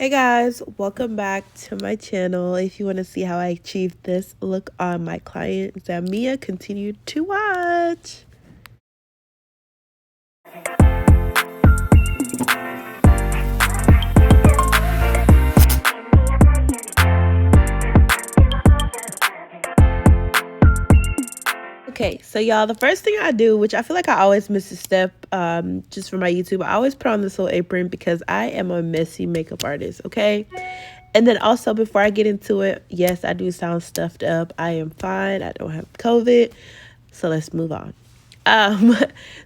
Hey guys, welcome back to my channel. If you want to see how I achieved this look on my client Zamia, continue to watch. Okay, so y'all, the first thing I do, which I feel like I always miss a step just for my YouTube, I always put on this little apron because I am a messy makeup artist, okay? And then also, before I get into it, yes, I do sound stuffed up. I am fine. I don't have COVID. So let's move on. Um,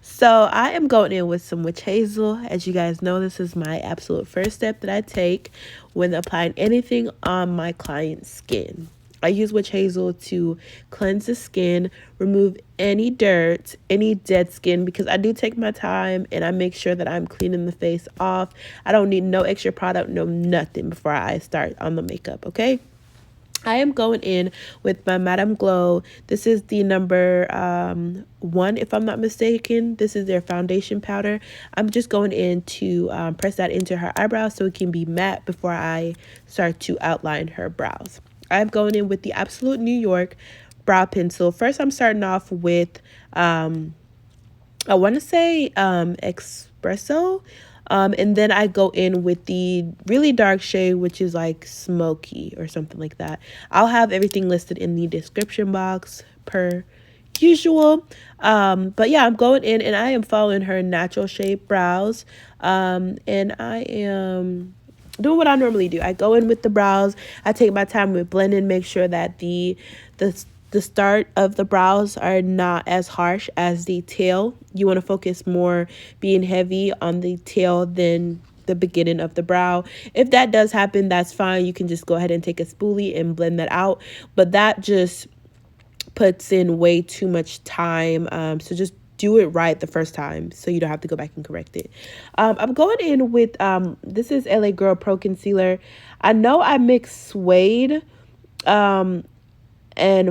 so I am going in with some witch hazel. As you guys know, this is my absolute first step that I take when applying anything on my client's skin. I use witch hazel to cleanse the skin, remove any dirt, any dead skin, because I do take my time and I make sure that I'm cleaning the face off. I don't need no extra product, no nothing before I start on the makeup, okay? I am going in with my Madame Glow. This is the number 1, if I'm not mistaken. This is their foundation powder. I'm just going in to press that into her eyebrows so it can be matte before I start to outline her brows. I'm going in with the Absolute New York brow pencil. First, I'm starting off with, I want to say Espresso. And then I go in with the really dark shade, which is like smoky or something like that. I'll have everything listed in the description box per usual. But yeah, I'm going in and I am following her natural shape brows. And I am doing what I normally do. I go in with the brows. I take my time with blending, make sure that the start of the brows are not as harsh as the tail. You want to focus more being heavy on the tail than the beginning of the brow. If that does happen, that's fine. You can just go ahead and take a spoolie and blend that out. But that just puts in way too much time. So just do it right the first time so you don't have to go back and correct it. I'm going in with, this is LA Girl Pro Concealer. I know I mixed Suede and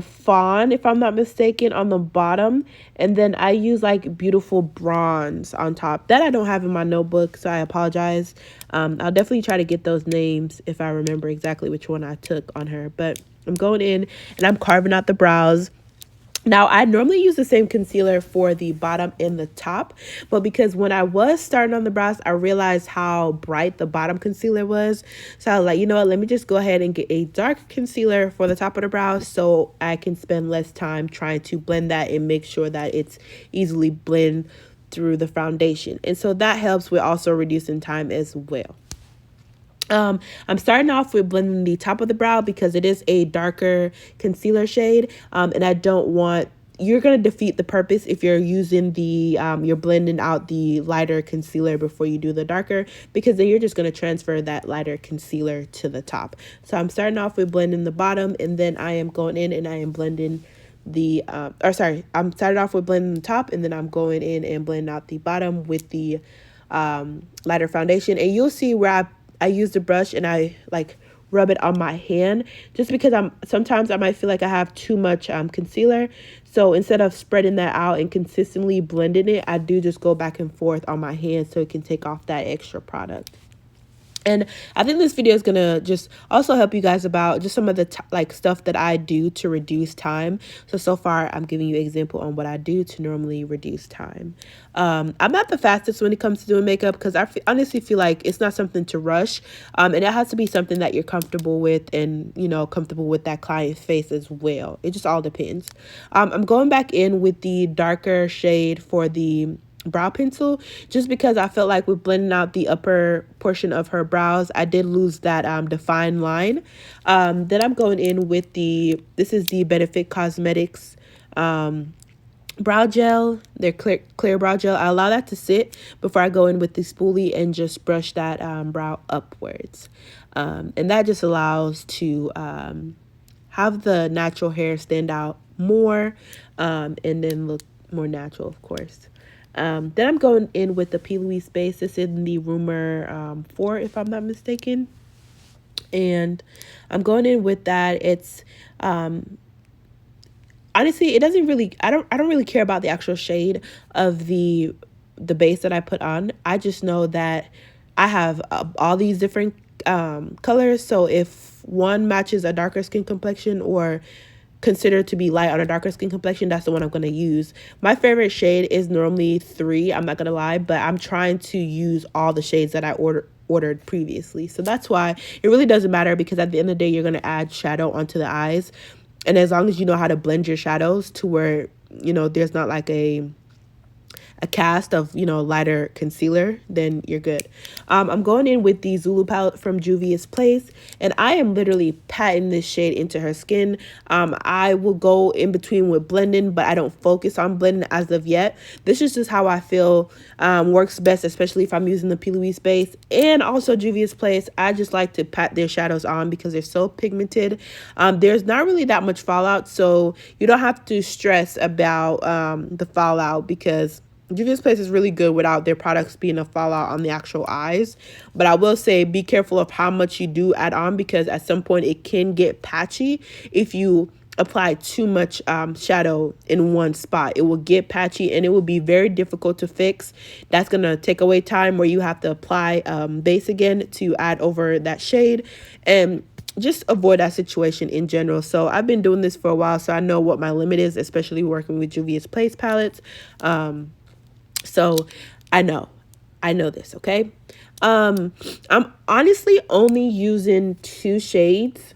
Fawn, if I'm not mistaken, on the bottom, and then I use like Beautiful Bronze on top. That I don't have in my notebook, so I apologize. I'll definitely try to get those names if I remember exactly which one I took on her. But I'm going in and I'm carving out the brows. Now, I normally use the same concealer for the bottom and the top, but because when I was starting on the brows, I realized how bright the bottom concealer was. So I was like, you know what, let me just go ahead and get a dark concealer for the top of the brows so I can spend less time trying to blend that and make sure that it's easily blend through the foundation. And so that helps with also reducing time as well. I'm starting off with blending the top of the brow because it is a darker concealer shade, and I don't want, you're going to defeat the purpose if you're using the you're blending out the lighter concealer before you do the darker, because then you're just going to transfer that lighter concealer to the top. So I'm starting off with blending the bottom, and then I am going in and I am blending the I'm started off with blending the top, and then I'm going in and blending out the bottom with the lighter foundation. And you'll see where I use the brush and I like rub it on my hand, just because sometimes I might feel like I have too much concealer. So instead of spreading that out and consistently blending it, I do just go back and forth on my hand so it can take off that extra product. And I think this video is going to just also help you guys about just some of the like stuff that I do to reduce time. So far, I'm giving you an example on what I do to normally reduce time. I'm not the fastest when it comes to doing makeup because I honestly feel like it's not something to rush. And it has to be something that you're comfortable with and, you know, comfortable with that client's face as well. It just all depends. I'm going back in with the darker shade for the brow pencil just because I felt like with blending out the upper portion of her brows I did lose that defined line. Then I'm going in with this is the Benefit Cosmetics brow gel, their clear brow gel. I allow that to sit before I go in with the spoolie and just brush that brow upwards, and that just allows to have the natural hair stand out more, and then look more natural, of course. Then I'm going in with the P. Louise base. This is in the Rumor 4, if I'm not mistaken. And I'm going in with that. It's honestly, it doesn't really, I don't really care about the actual shade of the base that I put on. I just know that I have all these different colors. So if one matches a darker skin complexion or considered to be light on a darker skin complexion, that's the one I'm going to use. My favorite shade is normally 3, I'm not going to lie, but I'm trying to use all the shades that I ordered previously. So that's why it really doesn't matter, because at the end of the day, you're going to add shadow onto the eyes. And as long as you know how to blend your shadows to where, you know, there's not like a cast of, you know, lighter concealer, then you're good. I'm going in with the Zulu Palette from Juvia's Place, and I am literally patting this shade into her skin. I will go in between with blending, but I don't focus on blending as of yet. This is just how I feel works best, especially if I'm using the P. Louise base. And also Juvia's Place, I just like to pat their shadows on because they're so pigmented. There's not really that much fallout, so you don't have to stress about the fallout, because Juvia's Place is really good without their products being a fallout on the actual eyes. But I will say be careful of how much you do add on, because at some point it can get patchy if you apply too much shadow in one spot. It will get patchy and it will be very difficult to fix. That's going to take away time where you have to apply base again to add over that shade, and just avoid that situation in general. So I've been doing this for a while, so I know what my limit is, especially working with Juvia's Place palettes. So I know this, okay? I'm honestly only using 2 shades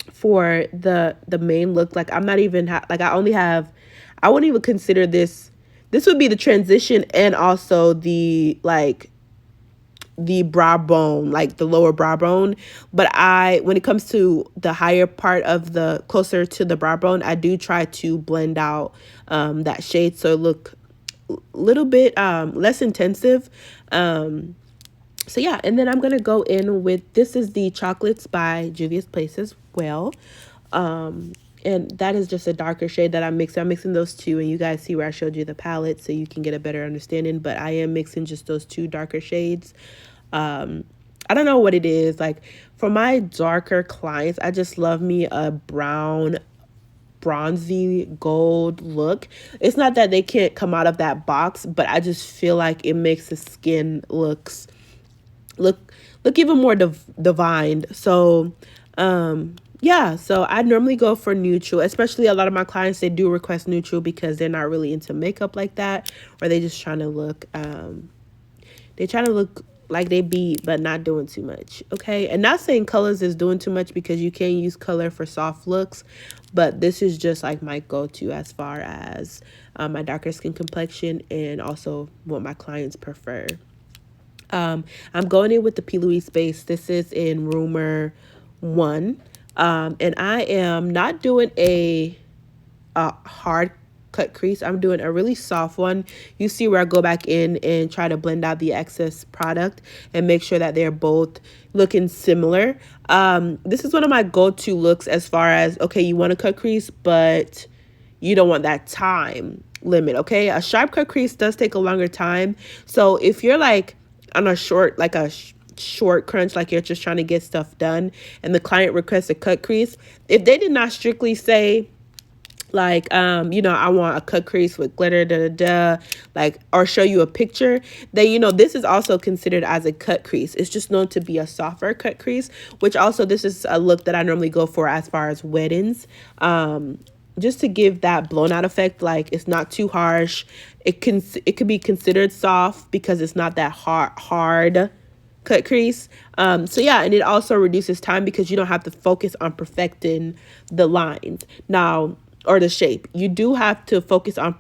for the main look. Like I'm not even like I wouldn't even consider this would be the transition and also the brow bone, like the lower brow bone. But when it comes to the higher part of the closer to the brow bone, I do try to blend out that shade so it look little bit less intensive. So yeah, and then I'm gonna go in with, this is the Chocolates by Juvia's Place as well, and that is just a darker shade that I'm mixing those 2, and you guys see where I showed you the palette so you can get a better understanding. But I am mixing just those 2 darker shades. I don't know what it is, like for my darker clients, I just love me a brown bronzy gold look. It's not that they can't come out of that box, but I just feel like it makes the skin look even more divine. So yeah, so I normally go for neutral, especially a lot of my clients, they do request neutral because they're not really into makeup like that, or they just trying to look like they beat but not doing too much. Okay, and not saying colors is doing too much, because you can use color for soft looks, but this is just like my go-to as far as my darker skin complexion and also what my clients prefer. I'm going in with the P. Louise base. This is in Rumor 1, and I am not doing a hard cut crease. I'm doing a really soft one. You see where I go back in and try to blend out the excess product and make sure that they're both looking similar. This is one of my go-to looks as far as, okay, you want to cut crease, but you don't want that time limit, okay? A sharp cut crease does take a longer time. So if you're like on a short crunch, like you're just trying to get stuff done, and the client requests a cut crease, if they did not strictly say, like, you know, I want a cut crease with glitter, like, or show you a picture, then, you know, this is also considered as a cut crease. It's just known to be a softer cut crease, which also, this is a look that I normally go for as far as weddings, just to give that blown out effect. Like, it's not too harsh. It could be considered soft because it's not that hard cut crease. So yeah, and it also reduces time because you don't have to focus on perfecting the lines now, or the shape. You do have to focus on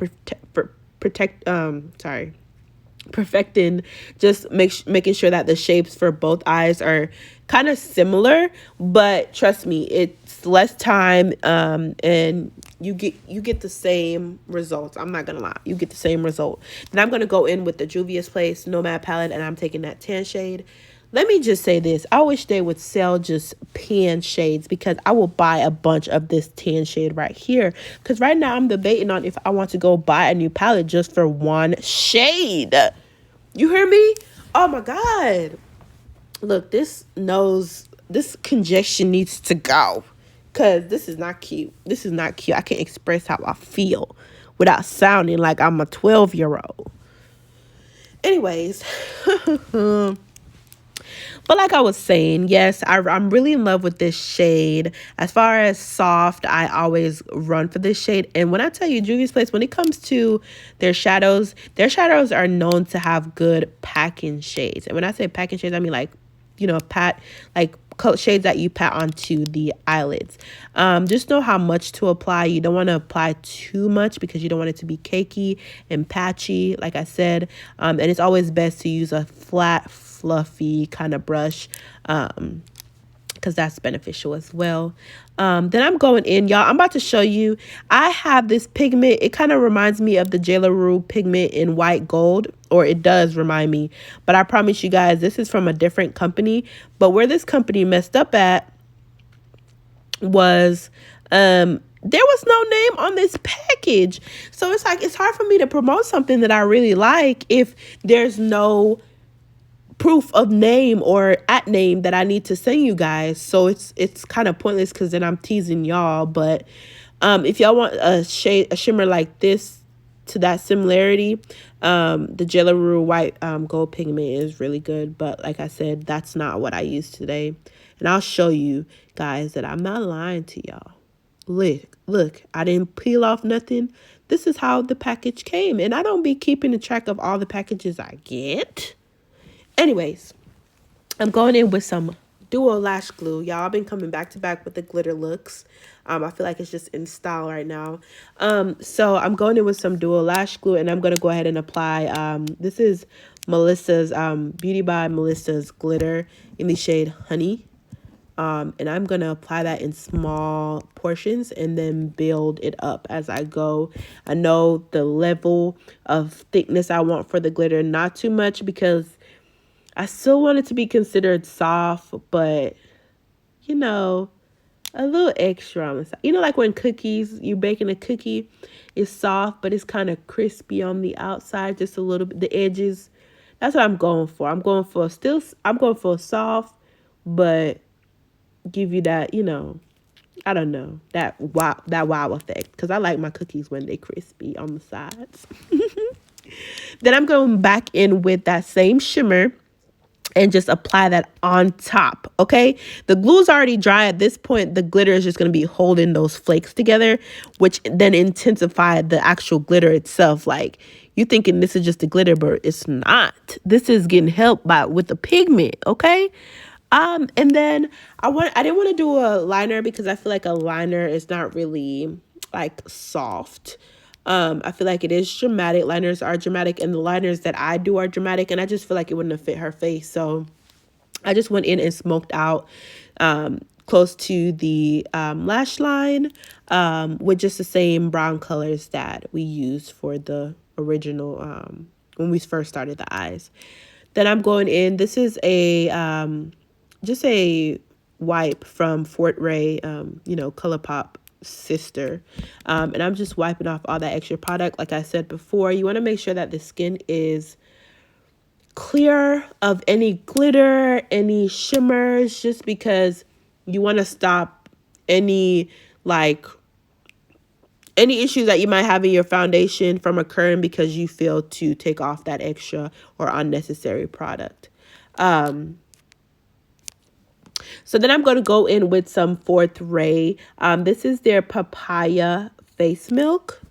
perfecting, just making sure that the shapes for both eyes are kind of similar. But trust me, it's less time, and you get the same results. I'm not gonna lie, you get the same result. Then I'm gonna go in with the Juvia's Place Nomad palette, and I'm taking that tan shade. Let me just say this. I wish they would sell just pan shades, because I will buy a bunch of this tan shade right here. Because right now I'm debating on if I want to go buy a new palette just for one shade. You hear me? Oh my God. Look, this congestion needs to go. Because this is not cute. This is not cute. I can't express how I feel without sounding like I'm a 12-year-old. Anyways. But like I was saying, yes, I'm really in love with this shade. As far as soft, I always run for this shade. And when I tell you, Juvia's Place, when it comes to their shadows are known to have good packing shades. And when I say packing shades, I mean like, you know, pat, like shades that you pat onto the eyelids. Just know how much to apply. You don't want to apply too much because you don't want it to be cakey and patchy, like I said. And it's always best to use a flat, fluffy kind of brush, because that's beneficial as well. Then I'm going in, y'all. I'm about to show you. I have this pigment. It kind of reminds me of the J. La Rue pigment in white gold, or it does remind me. But I promise you guys, this is from a different company. But where this company messed up at was there was no name on this package. So it's like, it's hard for me to promote something that I really like if there's no proof of name or at name that I need to send you guys. So it's kind of pointless because then I'm teasing y'all. But if y'all want a shimmer like this to that similarity, the J. La Rue white gold pigment is really good. But like I said, that's not what I use today. And I'll show you guys that I'm not lying to y'all. Look, I didn't peel off nothing. This is how the package came. And I don't be keeping a track of all the packages I get. Anyways, I'm going in with some Duo Lash Glue. Y'all, I've been coming back to back with the glitter looks. I feel like it's just in style right now. So I'm going in with some Duo Lash Glue, and I'm going to go ahead and apply. This is Melissa's, Beauty by Melissa's glitter in the shade Honey. And I'm going to apply that in small portions and then build it up as I go. I know the level of thickness I want for the glitter, not too much because I still want it to be considered soft, but, you know, a little extra on the side. You know, like when cookies, you're baking a cookie, it's soft, but it's kind of crispy on the outside, just a little bit, the edges. That's what I'm going for. I'm going for soft, but give you that, you know, I don't know, that wow effect. Because I like my cookies when they're crispy on the sides. Then I'm going back in with that same shimmer and just apply that on top, okay? The glue's already dry. At this point, the glitter is just going to be holding those flakes together, which then intensify the actual glitter itself. Like, you thinking this is just a glitter, but it's not. This is getting helped with the pigment, okay? And then I didn't want to do a liner because I feel like a liner is not really, like, soft. I feel like it is dramatic. Liners are dramatic, and the liners that I do are dramatic, and I just feel like it wouldn't have fit her face. So I just went in and smoked out close to the lash line with just the same brown colors that we used for the original when we first started the eyes. Then I'm going in. This is a just a wipe from Fort Ray, you know, ColourPop sister, and I'm just wiping off all that extra product. Like I said before, you want to make sure that the skin is clear of any glitter, any shimmers, just because you want to stop any issues that you might have in your foundation from occurring because you fail to take off that extra or unnecessary product. So then I'm going to go in with some Fourth Ray. This is their Papaya Face Milk.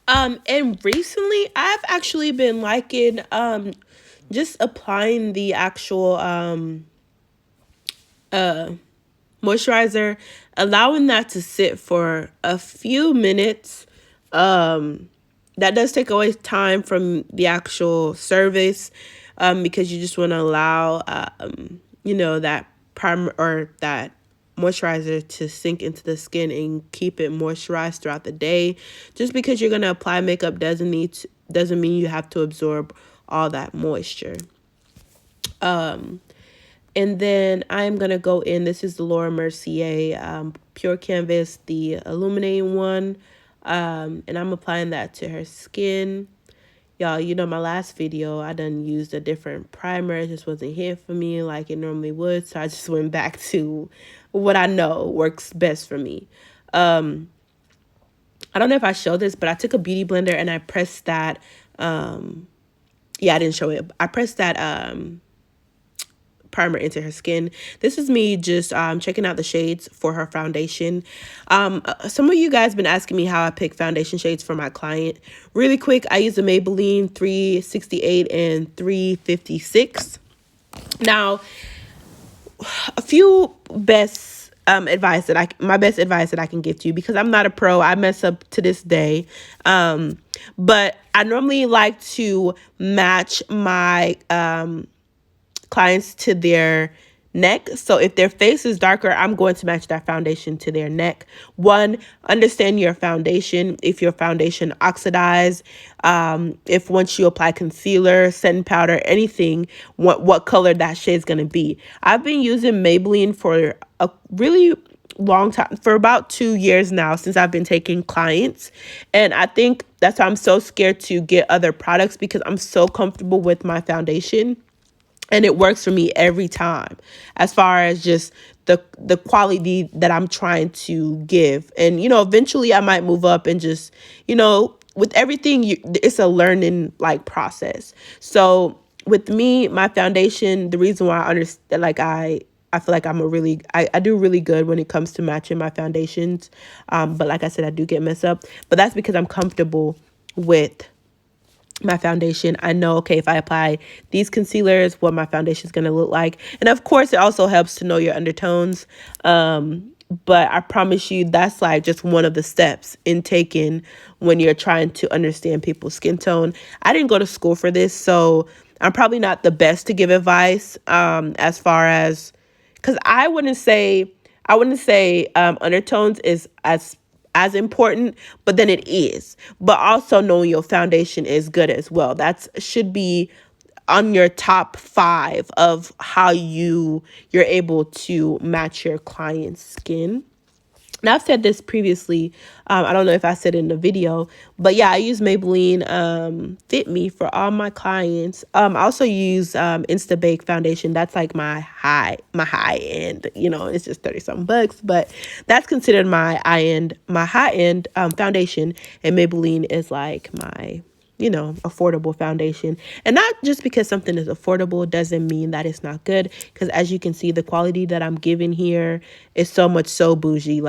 And recently I've actually been liking just applying the actual moisturizer, allowing that to sit for a few minutes. That does take away time from the actual service, because you just want to allow you know, that primer or that moisturizer to sink into the skin and keep it moisturized throughout the day. Just because you're going to apply makeup doesn't mean you have to absorb all that moisture. And then I'm going to go in. This is the Laura Mercier Pure Canvas, the illuminating one. And I'm applying that to her skin. Y'all, you know, my last video, I done used a different primer. It just wasn't here for me like it normally would. So I just went back to what I know works best for me. I don't know if I showed this, but I took a beauty blender and I pressed that. Yeah, I didn't show it. I pressed that primer into her skin. This is me just checking out the shades for her foundation. Some of you guys been asking me how I pick foundation shades for my client. Really quick, I use the Maybelline 368 and 356. Now, a few best advice that my best advice that I can give to you, because I'm not a pro. I mess up to this day. But I normally like to match my clients to their neck. So if their face is darker, I'm going to match that foundation to their neck. One, understand your foundation. If your foundation oxidized, if once you apply concealer, setting powder, anything, what color that shade's going to be. I've been using Maybelline for a really long time, for about 2 years now, since I've been taking clients. And I think that's why I'm so scared to get other products, because I'm so comfortable with my foundation. And it works for me every time, as far as just the quality that I'm trying to give. And, eventually I might move up and just, with everything, it's a learning process. So with me, my foundation, the reason why I understand, I feel like I do really good when it comes to matching my foundations. But like I said, I do get messed up. But that's because I'm comfortable with my foundation. I know, okay, if I apply these concealers, what my foundation is going to look like. And of course, it also helps to know your undertones. But I promise you, that's just one of the steps in taking when you're trying to understand people's skin tone. I didn't go to school for this, so I'm probably not the best to give advice as far as, because I wouldn't say undertones is as important, but then it is. But also knowing your foundation is good as well. That should be on your top 5 of how you're able to match your client's skin. And I've said this previously. I don't know if I said it in the video, but yeah, I use Maybelline Fit Me for all my clients. I also use Insta Bake foundation. That's my high end. It's just 30 something bucks, but that's considered my high end foundation. And Maybelline is my affordable foundation. And not just because something is affordable doesn't mean that it's not good, because as you can see, the quality that I'm giving here is so much so bougie.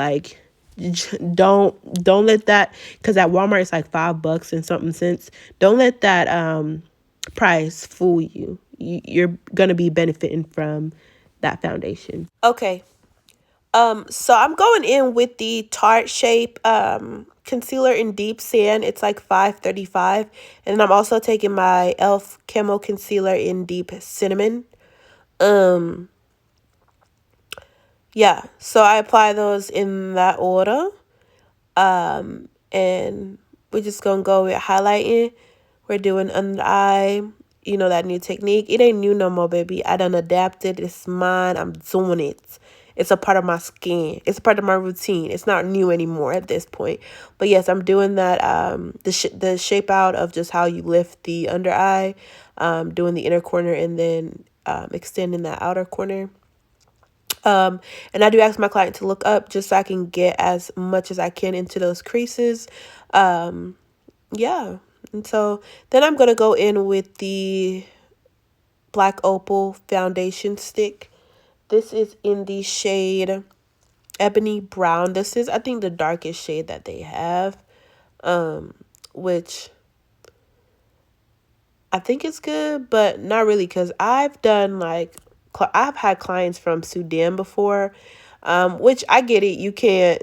Don't let that, because at Walmart it's $5 and something cents. Don't let that price fool you. You're gonna be benefiting from that foundation. Okay, so I'm going in with the Tarte Shape concealer in Deep Sand. It's $5.35. And then I'm also taking my e.l.f. Camo concealer in Deep Cinnamon. Yeah, so I apply those in that order. And we're just gonna go with highlighting. We're doing under the eye. That new technique. It ain't new no more, baby. I done adapted. It's mine. I'm doing it. It's a part of my skin. It's a part of my routine. It's not new anymore at this point. But yes, I'm doing that. The shape out of just how you lift the under eye, doing the inner corner, and then extending that outer corner. And I do ask my client to look up just so I can get as much as I can into those creases. Yeah. And so then I'm going to go in with the Black Opal foundation stick. This is in the shade Ebony Brown. This is, I think, the darkest shade that they have, which I think is good, but not really, because I've done I've had clients from Sudan before, which I get it. You can't,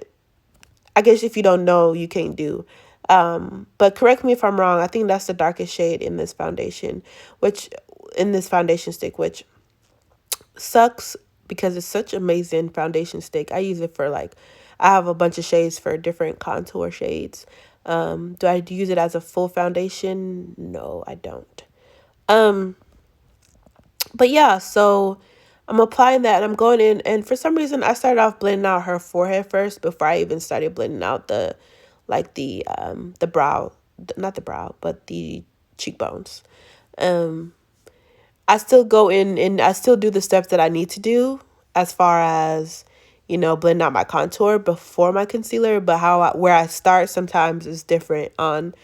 I guess if you don't know, you can't do. But correct me if I'm wrong. I think that's the darkest shade in this foundation, stick, which sucks because it's such amazing foundation stick. I use it for I have a bunch of shades for different contour shades. Do I use it as a full foundation? No, I don't. But yeah, so I'm applying that and I'm going in, and for some reason I started off blending out her forehead first before I even started blending out the brow, not the brow, but the cheekbones. I still go in and I still do the steps that I need to do as far as, blending out my contour before my concealer, but where I start sometimes is different on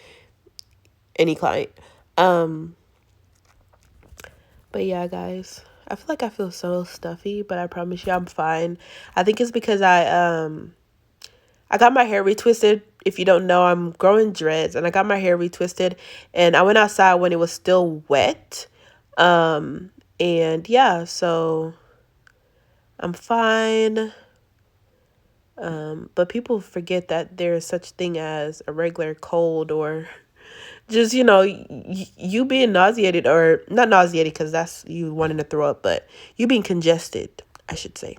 any client. But yeah, guys, I feel like I feel so stuffy, but I promise you I'm fine. I think it's because I got my hair retwisted. If you don't know, I'm growing dreads, and I got my hair retwisted, and I went outside when it was still wet. And yeah, so I'm fine. But people forget that there is such thing as a regular cold, or just, you being nauseated, or not nauseated because that's you wanting to throw up, but you being congested, I should say.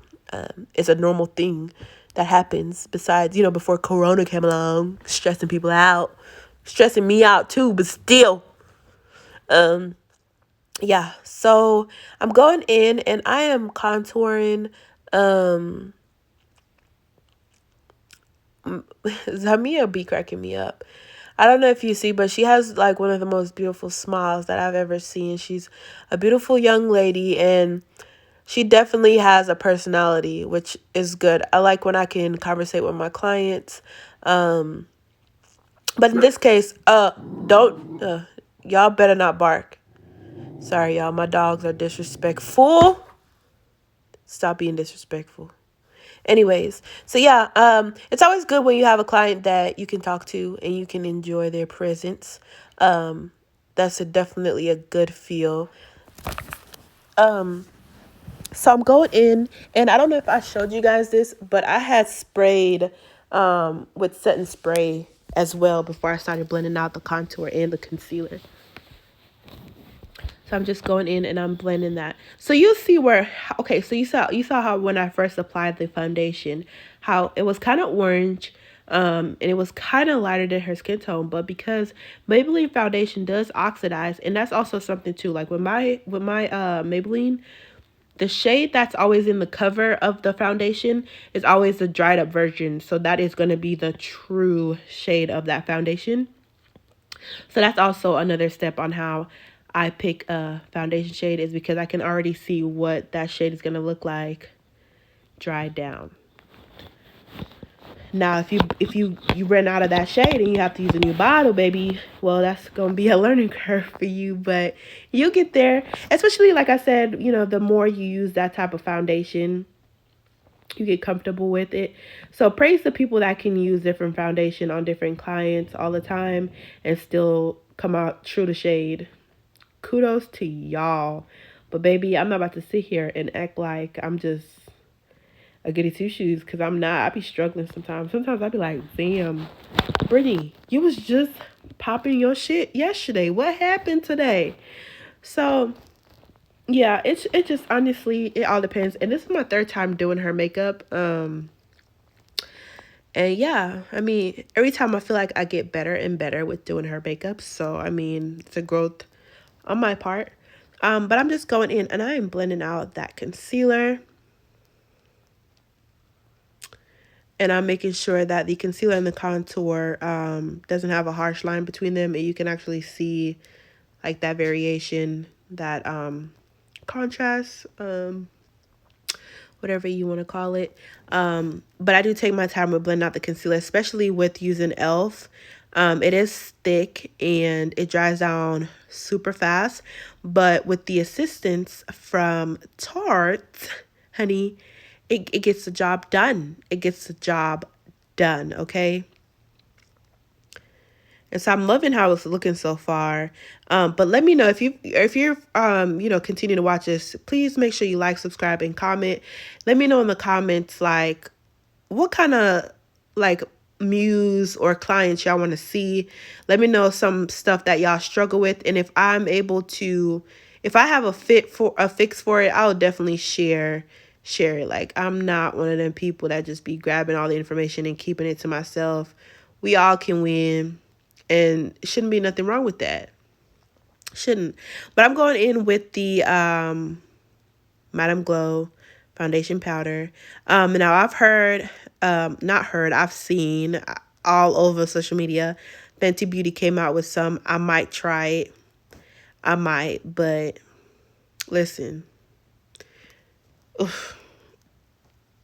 It's a normal thing that happens besides, before Corona came along, stressing people out, stressing me out too, but still. Yeah, so I'm going in and I am contouring. Zamia be cracking me up. I don't know if you see, but she has like one of the most beautiful smiles that I've ever seen. She's a beautiful young lady, and she definitely has a personality, which is good. I like when I can conversate with my clients. But in this case, don't, y'all better not bark. Sorry, y'all. My dogs are disrespectful. Stop being disrespectful. Anyways, so yeah, it's always good when you have a client that you can talk to and you can enjoy their presence. That's definitely a good feel. So I'm going in, and I don't know if I showed you guys this, but I had sprayed with setting spray as well before I started blending out the contour and the concealer. So I'm just going in and I'm blending that. So you'll see where, okay, so you saw how when I first applied the foundation, how it was kind of orange, and it was kind of lighter than her skin tone. But because Maybelline foundation does oxidize, and that's also something too. Like with my Maybelline, the shade that's always in the cover of the foundation is always the dried up version. So that is going to be the true shade of that foundation. So that's also another step on how I pick a foundation shade, is because I can already see what that shade is going to look like dried down. Now, if you run out of that shade and you have to use a new bottle, baby, well, that's going to be a learning curve for you, but you'll get there. Especially, like I said, the more you use that type of foundation, you get comfortable with it. So praise the people that can use different foundation on different clients all the time and still come out true to shade. Kudos to y'all. But baby, I'm not about to sit here and act like I'm just a goody two shoes, because I'm not. I be struggling sometimes. Sometimes I be like, damn, Brittany, you was just popping your shit yesterday. What happened today? So yeah, it just honestly, it all depends. And this is my third time doing her makeup. And yeah, I mean, every time I feel like I get better and better with doing her makeup. So I mean, it's a growth on my part. But I'm just going in and I am blending out that concealer. And I'm making sure that the concealer and the contour doesn't have a harsh line between them. And you can actually see like that variation, that contrast, whatever you want to call it. But I do take my time with blending out the concealer, especially with using e.l.f. It is thick and it dries down super fast. But with the assistance from Tarte, honey, it gets the job done. It gets the job done, okay? And so I'm loving how it's looking so far. But let me know if you're continue to watch this. Please make sure you like, subscribe, and comment. Let me know in the comments like what kind of like muse or clients y'all want to see. Let me know some stuff that y'all struggle with, and if I'm able to, if I have a fix for it, I'll definitely share it. Like, I'm not one of them people that just be grabbing all the information and keeping it to myself. We all can win, and shouldn't be nothing wrong with that. Shouldn't. But I'm going in with the Madame Glow foundation powder. Now I've seen all over social media, Fenty Beauty came out with some. I might try it. I might, but listen. Oof.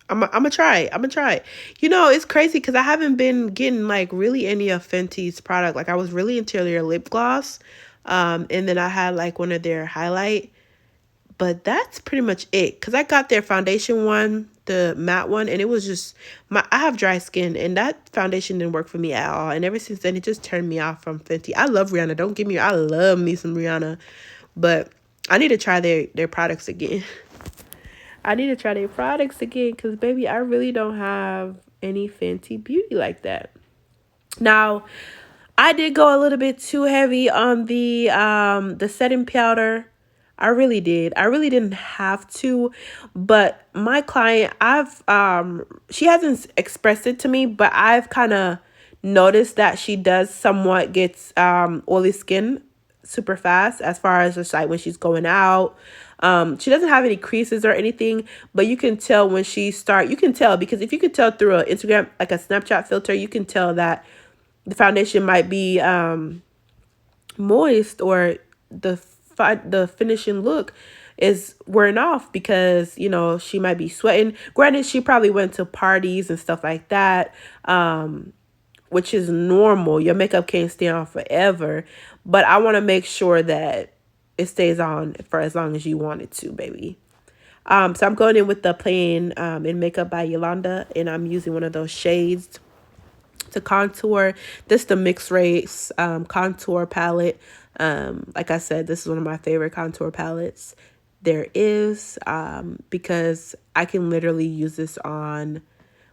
I'm gonna try it. It's crazy because I haven't been getting like really any of Fenty's product. Like, I was really into their lip gloss. And then I had like one of their highlight. But that's pretty much it, because I got their foundation one, the matte one, and it was just I have dry skin, and that foundation didn't work for me at all. And ever since then, it just turned me off from Fenty. I love Rihanna, don't get me, I love me some Rihanna, but I need to try their products again. I need to try their products again, because baby, I really don't have any Fenty beauty like that. Now, I did go a little bit too heavy on the setting powder. I really did. I really didn't have to, but my client, she hasn't expressed it to me, but I've kind of noticed that she does somewhat gets oily skin super fast, as far as just like when she's going out. She doesn't have any creases or anything, but you can tell when you can tell, because if you could tell through an Instagram, like a Snapchat filter, you can tell that the foundation might be moist, or the finishing look is wearing off, because you know she might be sweating. Granted, she probably went to parties and stuff like that, which is normal. Your makeup can't stay on forever, but I want to make sure that it stays on for as long as you want it to, baby. So I'm going in with the Playing in Makeup by Yolanda, and I'm using one of those shades to contour. This the mixed race contour palette. Like I said, this is one of my favorite contour palettes there is, because I can literally use this on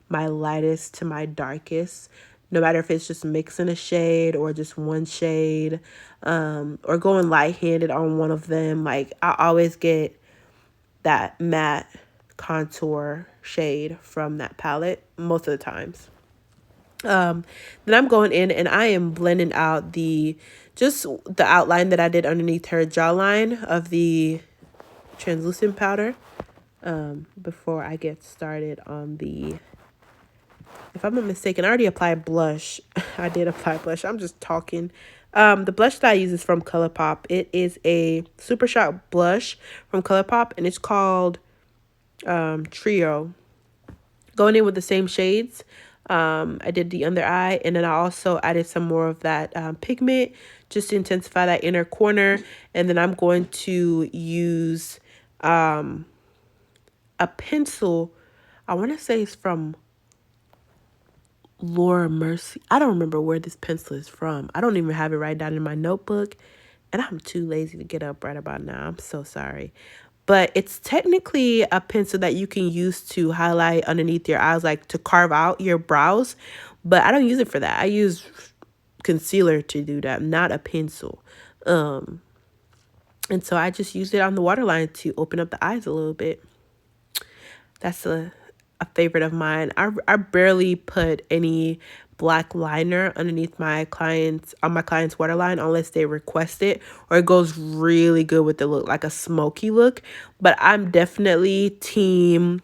my lightest to my darkest, no matter if it's just mixing a shade or just one shade, or going light-handed on one of them. Like, I always get that matte contour shade from that palette most of the times. Then I'm going in and I am blending out just the outline that I did underneath her jawline of the translucent powder, before I get started on if I'm not mistaken, I already applied blush. I did apply blush. I'm just talking. The blush that I use is from ColourPop. It is a super sharp blush from ColourPop, and it's called Trio. Going in with the same shades. I did the under eye, and then I also added some more of that pigment just to intensify that inner corner. And then I'm going to use a pencil. I want to say it's from Laura Mercy. I don't remember where this pencil is from. I don't even have it right down in my notebook, and I'm too lazy to get up right about now. I'm so sorry. But it's technically a pencil that you can use to highlight underneath your eyes, like to carve out your brows. But I don't use it for that. I use concealer to do that, not a pencil. And so I just used it on the waterline to open up the eyes a little bit. That's a favorite of mine. I barely put any black liner underneath my client's waterline unless they request it, or it goes really good with the look, like a smoky look. But I'm definitely team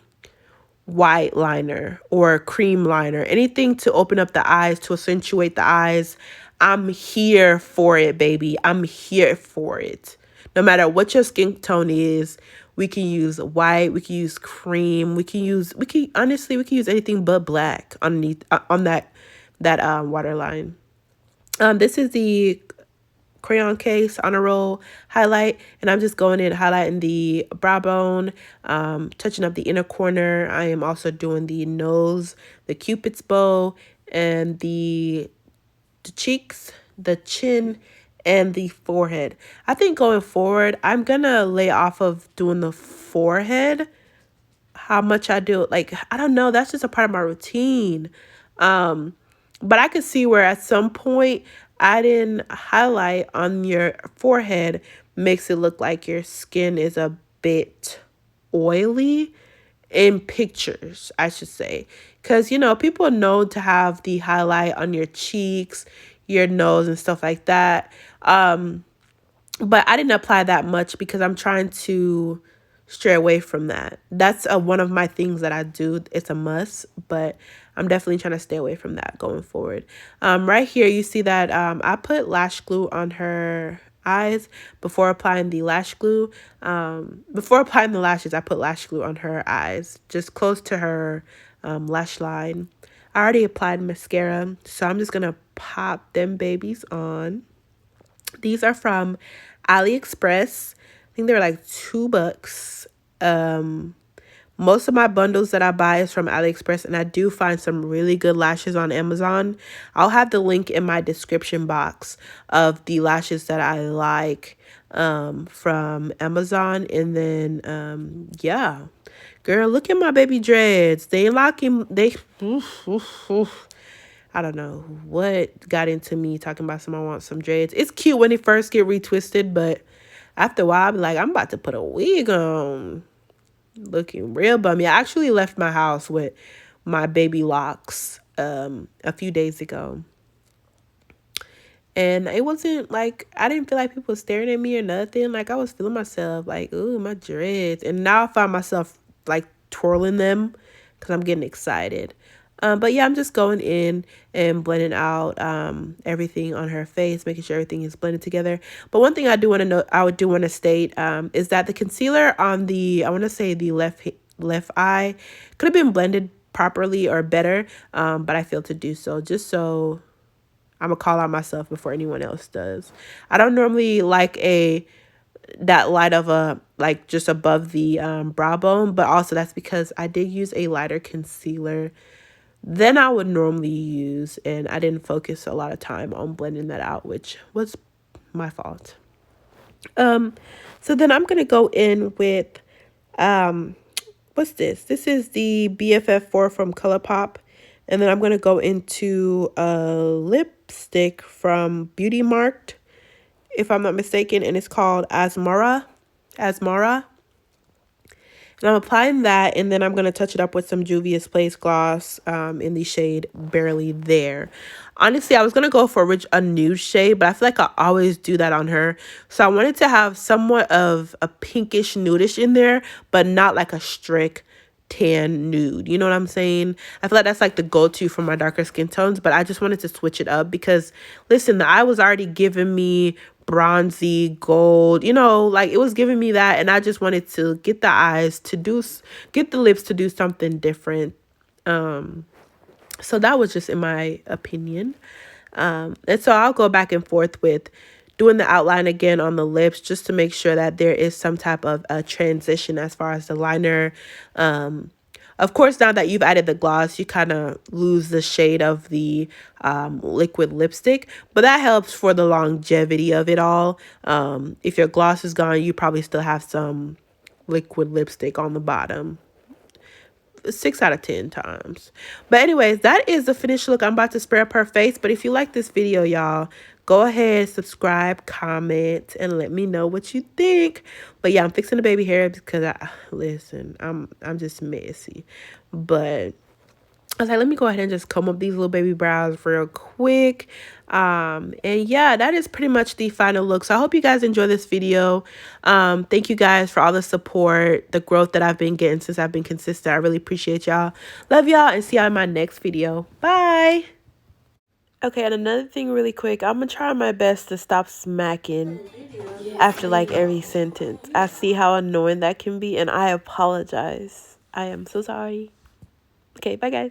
white liner or cream liner, anything to open up the eyes, to accentuate the eyes. I'm here for it, baby. I'm here for it. No matter what your skin tone is, we can use white, we can use cream, we can use anything but black underneath on that waterline. This is the crayon case on a roll highlight, and I'm just going in highlighting the brow bone, touching up the inner corner. I am also doing the nose, the cupid's bow, and the cheeks, the chin, and the forehead. I think going forward, I'm gonna lay off of doing the forehead. How much I do, like, I don't know, that's just a part of my routine. But I could see where at some point adding highlight on your forehead makes it look like your skin is a bit oily in pictures, I should say. Because, you know, people are known to have the highlight on your cheeks, your nose, and stuff like that. But I didn't apply that much because I'm trying to stray away from that. That's one of my things that I do. It's a must, but I'm definitely trying to stay away from that going forward. Right here, you see that I put lash glue on her eyes before applying the lash glue. Before applying the lashes, I put lash glue on her eyes, just close to her lash line. I already applied mascara, so I'm just going to pop them babies on. These are from AliExpress. think they were like $2. Most of my bundles that I buy is from AliExpress, and I do find some really good lashes on Amazon. I'll have the link in my description box of the lashes that I like from Amazon. And then yeah, girl, look at my baby dreads. They locking, they I don't know what got into me talking about I want some dreads. It's cute when they first get retwisted, but after a while, I'll be like, I'm about to put a wig on. Looking real bummy. I actually left my house with my baby locks a few days ago. And it wasn't like, I didn't feel like people were staring at me or nothing. Like, I was feeling myself, like, ooh, my dreads. And now I find myself, like, twirling them because I'm getting excited. But yeah, I'm just going in and blending out everything on her face, making sure everything is blended together. But one thing I do want to know, I do want to state, is that the concealer on the, I want to say the left eye could have been blended properly or better, but I failed to do so. Just so I'm gonna call out myself before anyone else does. I don't normally like that light of a, like, just above the brow bone, but also that's because I did use a lighter concealer than I would normally use, and I didn't focus a lot of time on blending that out, which was my fault. So then I'm gonna go in with what's this? This is the BFF4 from ColourPop, and then I'm gonna go into a lipstick from Beauty Marked, if I'm not mistaken, and it's called Asmara. And I'm applying that, and then I'm going to touch it up with some Juvia's Place gloss in the shade Barely There. Honestly, I was going to go for a nude shade, but I feel like I always do that on her. So I wanted to have somewhat of a pinkish nudish in there, but not like a strict tan nude. You know what I'm saying? I feel like that's like the go-to for my darker skin tones, but I just wanted to switch it up because, listen, the eye was already giving me bronzy gold, you know, like it was giving me that, and I just wanted to get the eyes to do, get the lips to do something different. So that was just in my opinion. And so I'll go back and forth with doing the outline again on the lips just to make sure that there is some type of a transition as far as the liner. Of course, now that you've added the gloss, you kind of lose the shade of the liquid lipstick, but that helps for the longevity of it all. If your gloss is gone, you probably still have some liquid lipstick on the bottom. 6 out of 10 times. But anyways, that is the finished look. I'm about to spray up her face. But if you like this video, y'all, go ahead, subscribe, comment, and let me know what you think. But yeah, I'm fixing the baby hair because listen, I'm just messy. But I was like, let me go ahead and just comb up these little baby brows real quick. And yeah, that is pretty much the final look. So I hope you guys enjoy this video. Thank you guys for all the support, the growth that I've been getting since I've been consistent. I really appreciate y'all. Love y'all, and see y'all in my next video. Bye. Okay, and another thing really quick, I'm gonna try my best to stop smacking after like every sentence. I see how annoying that can be, and I apologize. I am so sorry. Okay, bye guys.